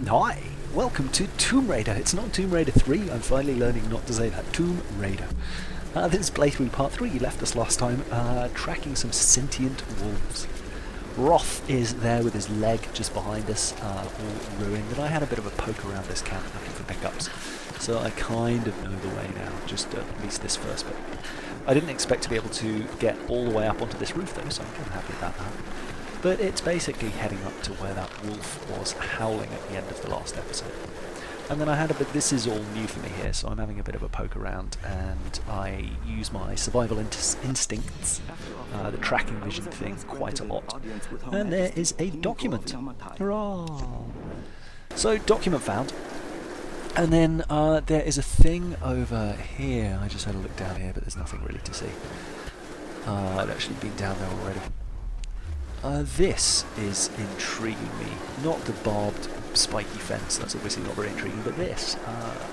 Hi, welcome to Tomb Raider. It's not Tomb Raider 3, I'm finally learning not to say that. Tomb Raider. This is playthrough part 3. You left us last time tracking some sentient wolves. Roth is there with his leg just behind us, all ruined, and I had a bit of a poke around this camp looking for pickups. So I kind of know the way now, just at least this first bit. I didn't expect to be able to get all the way up onto this roof though, so I'm kind of happy about that. But it's basically heading up to where that wolf was howling at the end of the last episode. And then I had a bit, this is all new for me here, so I'm having a bit of a poke around, and I use my survival instincts, the tracking vision thing, quite a lot. And there is a document. Hurrah! So, document found. And then there is a thing over here. I just had a look down here, but there's nothing really to see. I'd actually been down there already. This is intriguing me. Not the barbed, spiky fence, that's obviously not very intriguing, but this,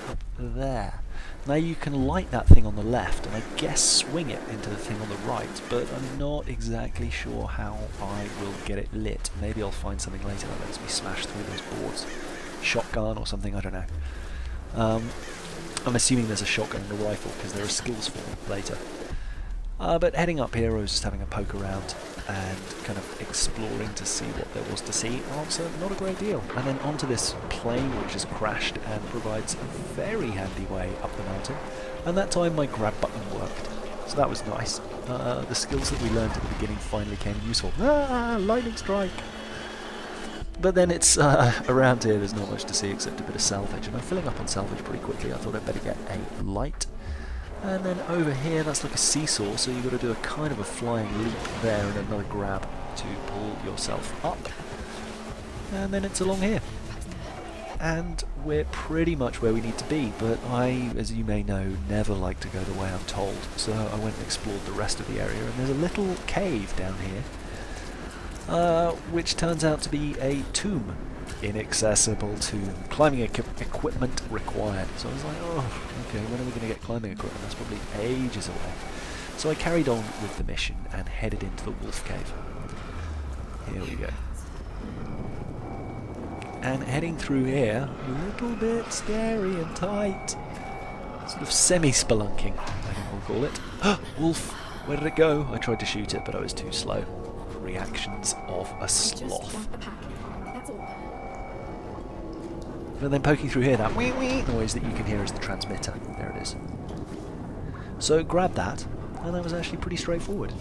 up there. Now you can light that thing on the left, and I guess swing it into the thing on the right, but I'm not exactly sure how I will get it lit. Maybe I'll find something later that lets me smash through those boards. Shotgun or something, I don't know. I'm assuming there's a shotgun and a rifle, because there are skills for them later. But heading up here, I was just having a poke around and kind of exploring to see what there was to see. Answer, not a great deal. And then onto this plane which has crashed and provides a very handy way up the mountain. And that time my grab button worked, so that was nice. The skills that we learned at the beginning finally came useful. Ah, lightning strike! But then it's around here there's not much to see except a bit of salvage, and I'm filling up on salvage pretty quickly. I thought I'd better get a light. And then over here, that's like a seesaw, so you've got to do a kind of a flying leap there and another grab to pull yourself up. And then it's along here. And we're pretty much where we need to be, but I, as you may know, never like to go the way I'm told. So I went and explored the rest of the area, and there's a little cave down here, which turns out to be a tomb. Inaccessible tomb. Climbing equipment required. So I was like, oh, okay, when are we going to get climbing equipment? That's probably ages away. So I carried on with the mission and headed into the wolf cave. Here we go. And heading through here, a little bit scary and tight. Sort of semi-spelunking, I think we'll call it. Wolf! Where did it go? I tried to shoot it, but I was too slow. Reactions of a sloth. And then poking through here, that wee wee noise that you can hear is the transmitter. There it is. So grab that, and that was actually pretty straightforward.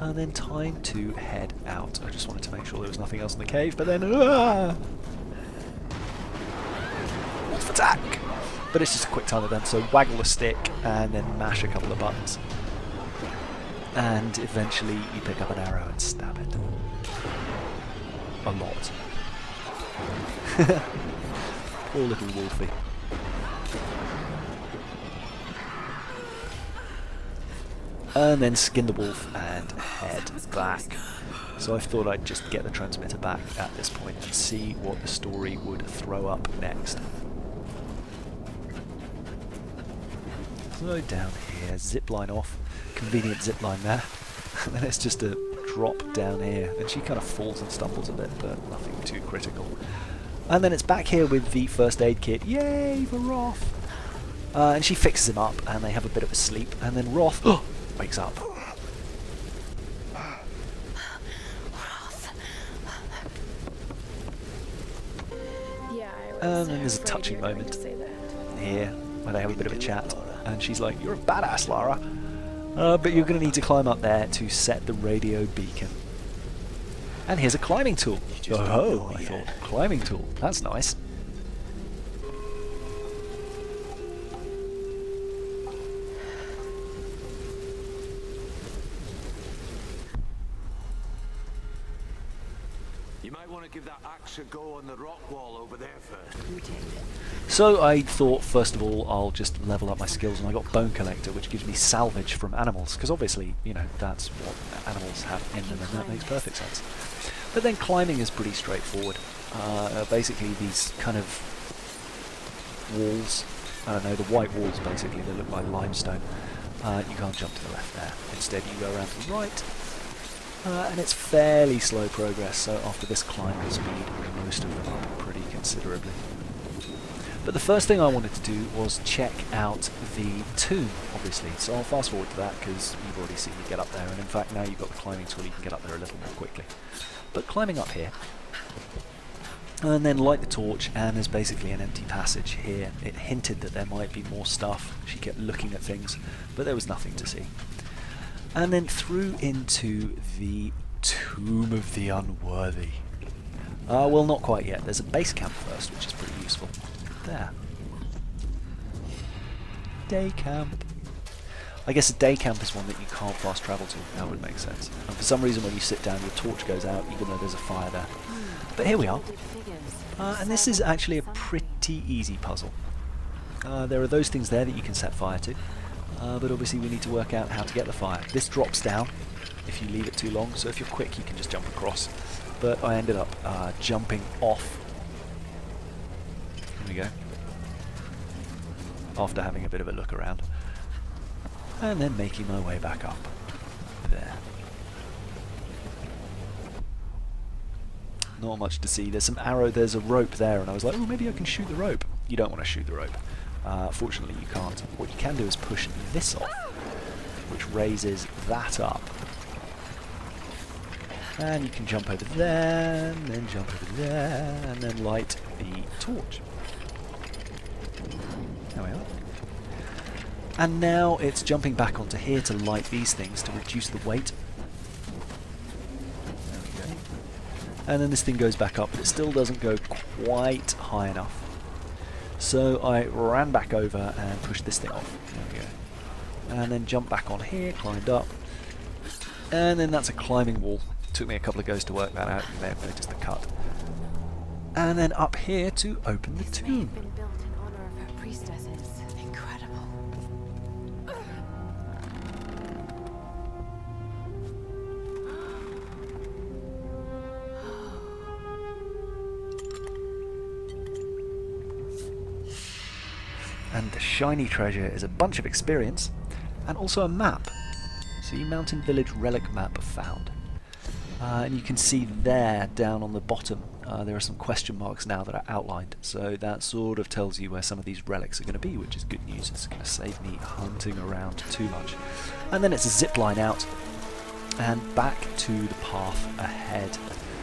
And then time to head out. I just wanted to make sure there was nothing else in the cave, but then wolf attack! But it's just a quick time event, so waggle the stick and then mash a couple of buttons. And eventually you pick up an arrow and stab it. A lot. Poor little wolfie. And then skin the wolf and head back. So I thought I'd just get the transmitter back at this point and see what the story would throw up next. So down here, zipline off. Convenient zipline there. And then it's just a drop down here, and she kind of falls and stumbles a bit, but nothing too critical. And then it's back here with the first aid kit. Yay for Roth! And she fixes him up, and they have a bit of a sleep, and then Roth wakes up. And then there's a touching moment here where they have a bit of a chat, and she's like, "You're a badass, Lara. But you're going to need to climb up there to set the radio beacon." And here's a climbing tool. Oh, I thought, climbing tool, that's nice. You might want to give that axe a go on the rock wall over there first. So I thought, first of all, I'll just level up my skills, and I got Bone Collector, which gives me salvage from animals, because obviously, you know, that's what animals have in them, and that makes perfect sense. But then climbing is pretty straightforward. Basically these kind of walls, I don't know, the white walls basically, they look like limestone. You can't jump to the left there. Instead you go around to the right, and it's fairly slow progress, so after this climb speed most of them up pretty considerably. But the first thing I wanted to do was check out the tomb, obviously. So I'll fast forward to that because you've already seen me get up there, and in fact now you've got the climbing tool, you can get up there a little more quickly. But climbing up here, and then light the torch, and there's basically an empty passage here. It hinted that there might be more stuff. She kept looking at things, but there was nothing to see. And then through into the Tomb of the Unworthy. Well, not quite yet. There's a base camp first, which is pretty useful. There. Day camp. I guess a day camp is one that you can't fast travel to. That would make sense. And for some reason when you sit down your torch goes out even though there's a fire there. But here we are. And this is actually a pretty easy puzzle. There are those things there that you can set fire to. But obviously we need to work out how to get the fire. This drops down if you leave it too long, so if you're quick you can just jump across. But I ended up jumping off. Here we go. After having a bit of a look around. And then making my way back up. There. Not much to see. There's some arrow, there's a rope there, and I was like, oh, maybe I can shoot the rope. You don't want to shoot the rope. Fortunately you can't. What you can do is push this off, which raises that up. And you can jump over there, and then jump over there, and then light the torch. There we are. And now it's jumping back onto here to light these things to reduce the weight. There we go. And then this thing goes back up, but it still doesn't go quite high enough. So I ran back over and pushed this thing off. There we go. And then jumped back on here, climbed up. And then that's a climbing wall. Took me a couple of goes to work that out. You may have noticed the cut. And then up here to open the tomb. Been built in honor of her priestesses. Incredible. And the shiny treasure is a bunch of experience and also a map. See, Mountain Village relic map found. And you can see there down on the bottom there are some question marks now that are outlined, so that sort of tells you where some of these relics are going to be, which is good news. It's going to save me hunting around too much. And then it's a zip line out and back to the path ahead.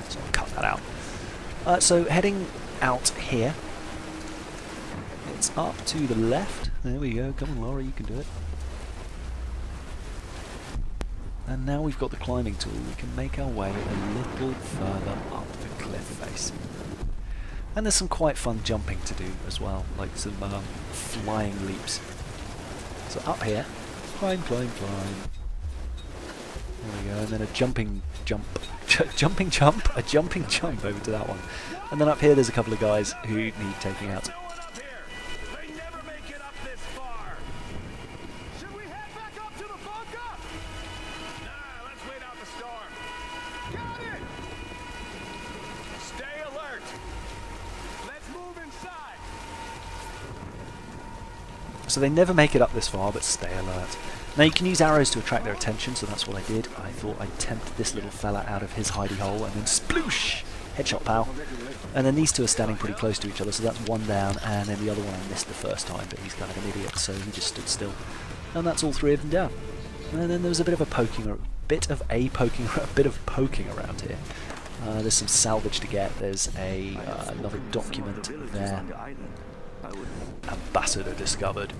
So I'll cut that out. So heading out here, it's up to the left. There we go. Come on, Laura, you can do it. And now we've got the climbing tool, we can make our way a little further up the cliff face. And there's some quite fun jumping to do as well, like some flying leaps. So up here, climb, climb, climb. There we go, and then a jumping jump, a jumping jump over to that one. And then up here there's a couple of guys who need taking out. So they never make it up this far, but stay alert. Now you can use arrows to attract their attention, so that's what I did. I thought I'd tempt this little fella out of his hidey hole, and then sploosh! Headshot pow. And then these two are standing pretty close to each other, so that's one down, and then the other one I missed the first time, but he's kind of an idiot, so he just stood still. And that's all three of them down. And then there was a bit of poking around here. There's some salvage to get. There's another document there. Ambassador discovered.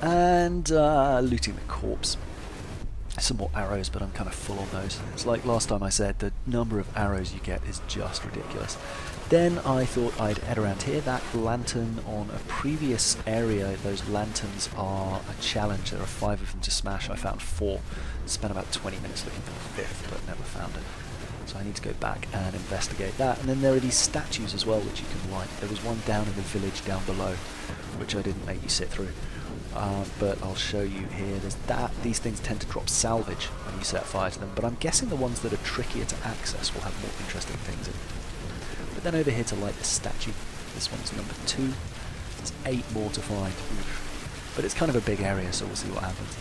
And looting the corpse. Some more arrows, but I'm kind of full on those. It's like last time I said, the number of arrows you get is just ridiculous. Then I thought I'd head around here. That lantern on a previous area, those lanterns are a challenge. There are 5 of them to smash. I found 4. Spent about 20 minutes looking for the 5th, but never found it. So I need to go back and investigate that. And then there are these statues as well, which you can light. There was one down in the village down below, which I didn't make you sit through. But I'll show you here. There's that. These things tend to drop salvage when you set fire to them, but I'm guessing the ones that are trickier to access will have more interesting things in. But then over here to light this statue. This one's number 2. There's 8 more to find. But it's kind of a big area, so we'll see what happens.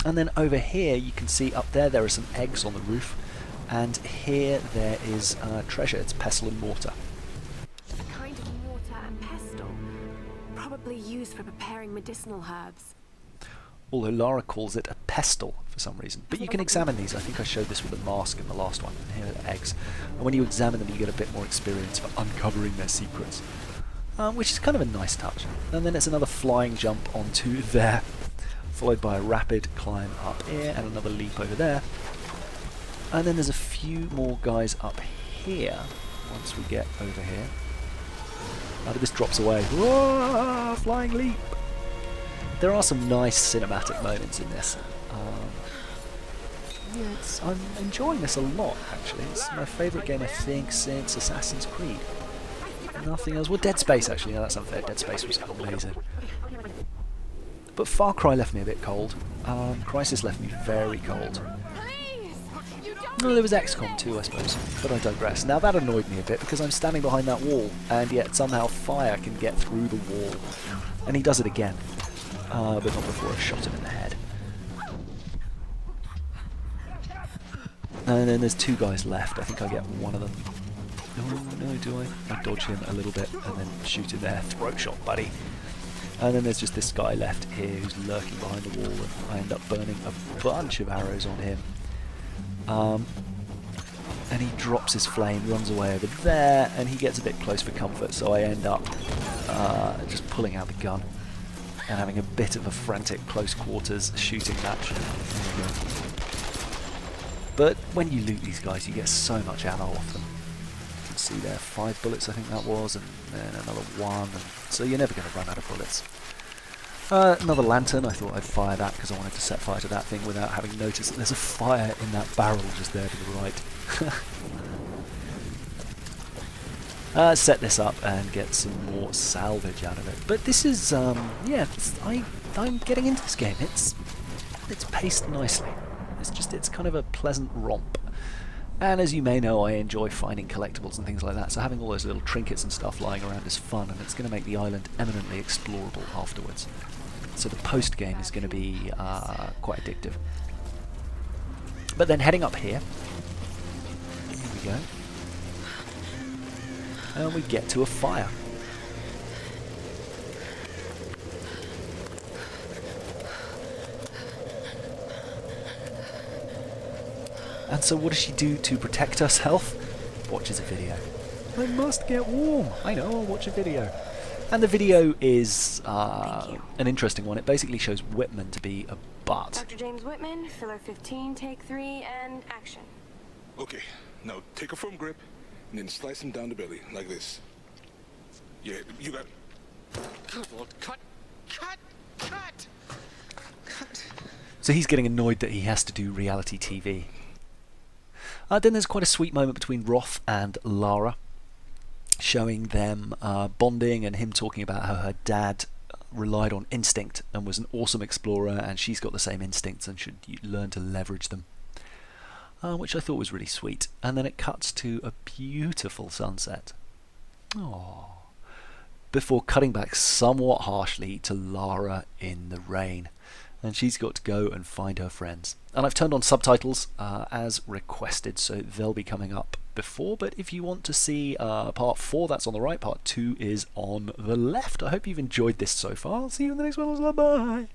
And then over here, you can see up there are some eggs on the roof. And here there is treasure. It's pestle and mortar. A kind of mortar and pestle. Probably used for preparing medicinal herbs. Although Lara calls it a pestle for some reason. But you can examine these. I think I showed this with a mask in the last one. And here are the eggs. And when you examine them, you get a bit more experience for uncovering their secrets. Which is kind of a nice touch. And then it's another flying jump onto there, followed by a rapid climb up here, and another leap over there. And then there's a few more guys up here, once we get over here. But this drops away. Whoa, flying leap! There are some nice cinematic moments in this. Yeah, I'm enjoying this a lot, actually. It's my favourite game, I think, since Assassin's Creed. Nothing else. Well, Dead Space, actually. No, that's unfair. Dead Space was amazing. But Far Cry left me a bit cold. Crysis left me very cold. Well, there was XCOM too, I suppose. But I digress. Now, that annoyed me a bit, because I'm standing behind that wall, and yet somehow fire can get through the wall. And he does it again. But not before I've shot him in the head. And then there's two guys left. I think I get one of them. Oh no, do I? I dodge him a little bit and then shoot him there. Throat shot, buddy. And then there's just this guy left here who's lurking behind the wall, and I end up burning a bunch of arrows on him. And he drops his flame, runs away over there, and he gets a bit close for comfort, so I end up just pulling out the gun and having a bit of a frantic close quarters shooting match. But when you loot these guys, you get so much ammo off them. You can see there, 5 bullets I think that was, and then another 1, and so you're never going to run out of bullets. Another lantern. I thought I'd fire that because I wanted to set fire to that thing without having noticed that there's a fire in that barrel just there to the right. Set this up and get some more salvage out of it. But this is, yeah, I'm getting into this game. It's paced nicely. It's kind of a pleasant romp. And as you may know, I enjoy finding collectibles and things like that, so having all those little trinkets and stuff lying around is fun, and it's going to make the island eminently explorable afterwards. So the post-game is going to be quite addictive. But then heading up here we go. And we get to a fire. And so what does she do to protect herself? Watches a video. I must get warm. I know, I'll watch a video. And the video is an interesting one. It basically shows Whitman to be a butt. Dr. James Whitman, filler 15, take 3, and action. Okay, now take a firm grip and then slice him down the belly like this. Yeah, you got. Good Lord, cut. So he's getting annoyed that he has to do reality TV. Then there's quite a sweet moment between Roth and Lara, showing them bonding and him talking about how her dad relied on instinct and was an awesome explorer, and she's got the same instincts and should learn to leverage them, which I thought was really sweet. And then it cuts to a beautiful sunset. Aww. Before cutting back somewhat harshly to Lara in the rain. And she's got to go and find her friends. And I've turned on subtitles as requested, so they'll be coming up before. But if you want to see part 4, that's on the right. Part 2 is on the left. I hope you've enjoyed this so far. I'll see you in the next one. Bye.